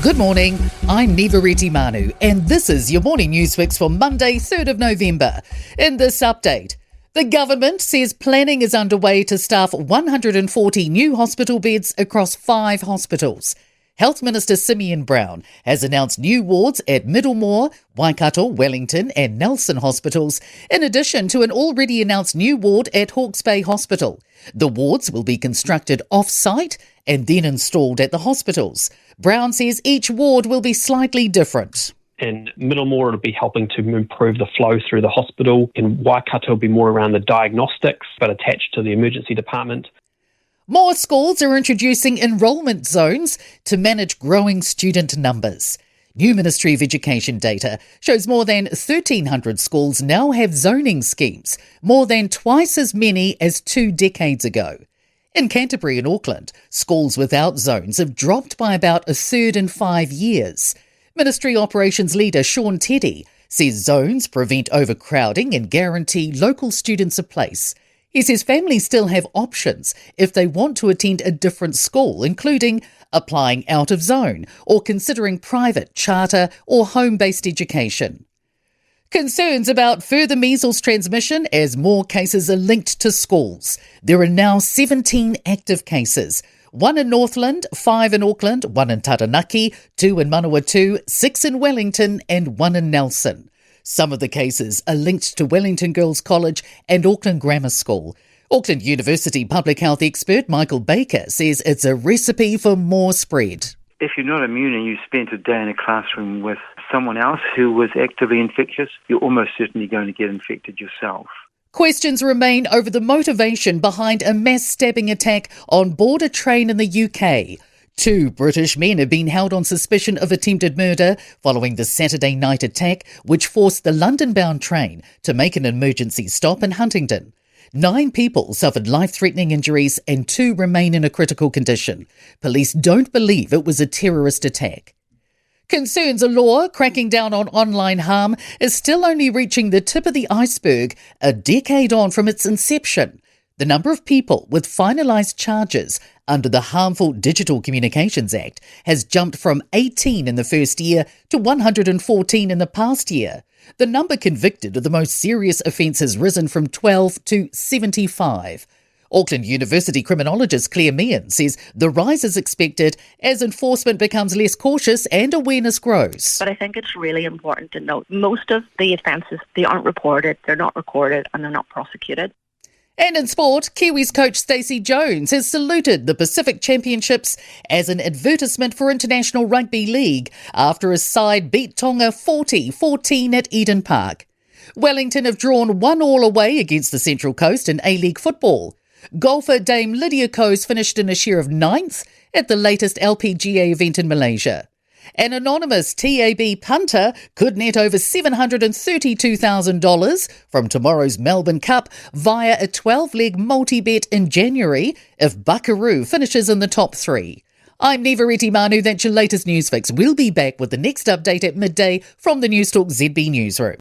Good morning, I'm Nivareti Manu, and this is your morning news fix for Monday, 3rd of November. In this update, the government says planning is underway to staff 140 new hospital beds across 5 hospitals. Health Minister Simeon Brown has announced new wards at Middlemore, Waikato, Wellington and Nelson hospitals, in addition to an already announced new ward at Hawke's Bay Hospital. The wards will be constructed off-site and then installed at the hospitals. Brown says each ward will be slightly different. In Middlemore, it'll be helping to improve the flow through the hospital. In Waikato, it'll be more around the diagnostics, but attached to the emergency department. More schools are introducing enrolment zones to manage growing student numbers. New Ministry of Education data shows more than 1,300 schools now have zoning schemes, more than twice as many as 2 decades ago. In Canterbury and Auckland, schools without zones have dropped by about a third in 5 years. Ministry Operations Leader Sean Teddy says zones prevent overcrowding and guarantee local students a place. He says families still have options if they want to attend a different school, including applying out of zone or considering private, charter or home-based education. Concerns about further measles transmission as more cases are linked to schools. There are now 17 active cases. 1 in Northland, 5 in Auckland, 1 in Taranaki, 2 in Manawatu, 6 in Wellington and 1 in Nelson. Some of the cases are linked to Wellington Girls College and Auckland Grammar School. Auckland University public health expert Michael Baker says it's a recipe for more spread. If you're not immune and you spent a day in a classroom with someone else who was actively infectious, you're almost certainly going to get infected yourself. Questions remain over the motivation behind a mass stabbing attack on board a train in the UK. 2 British men have been held on suspicion of attempted murder following the Saturday night attack, which forced the London-bound train to make an emergency stop in Huntingdon. 9 people suffered life-threatening injuries and 2 remain in a critical condition. Police don't believe it was a terrorist attack. Concerns a law cracking down on online harm is still only reaching the tip of the iceberg a decade on from its inception. The number of people with finalised charges under the Harmful Digital Communications Act has jumped from 18 in the first year to 114 in the past year. The number convicted of the most serious offence has risen from 12 to 75. Auckland University criminologist Claire Meehan says the rise is expected as enforcement becomes less cautious and awareness grows. But I think it's really important to note most of the offences, they aren't reported, they're not recorded and they're not prosecuted. And in sport, Kiwis coach Stacey Jones has saluted the Pacific Championships as an advertisement for International Rugby League after his side beat Tonga 40-14 at Eden Park. Wellington have drawn 1-1 away against the Central Coast in A-League football. Golfer Dame Lydia Kos finished in a share of 9th at the latest LPGA event in Malaysia. An anonymous TAB punter could net over $732,000 from tomorrow's Melbourne Cup via a 12-leg multi-bet in January if Buckaroo finishes in the top 3. I'm Nivareti Manu, that's your latest news fix. We'll be back with the next update at midday from the Newstalk ZB newsroom.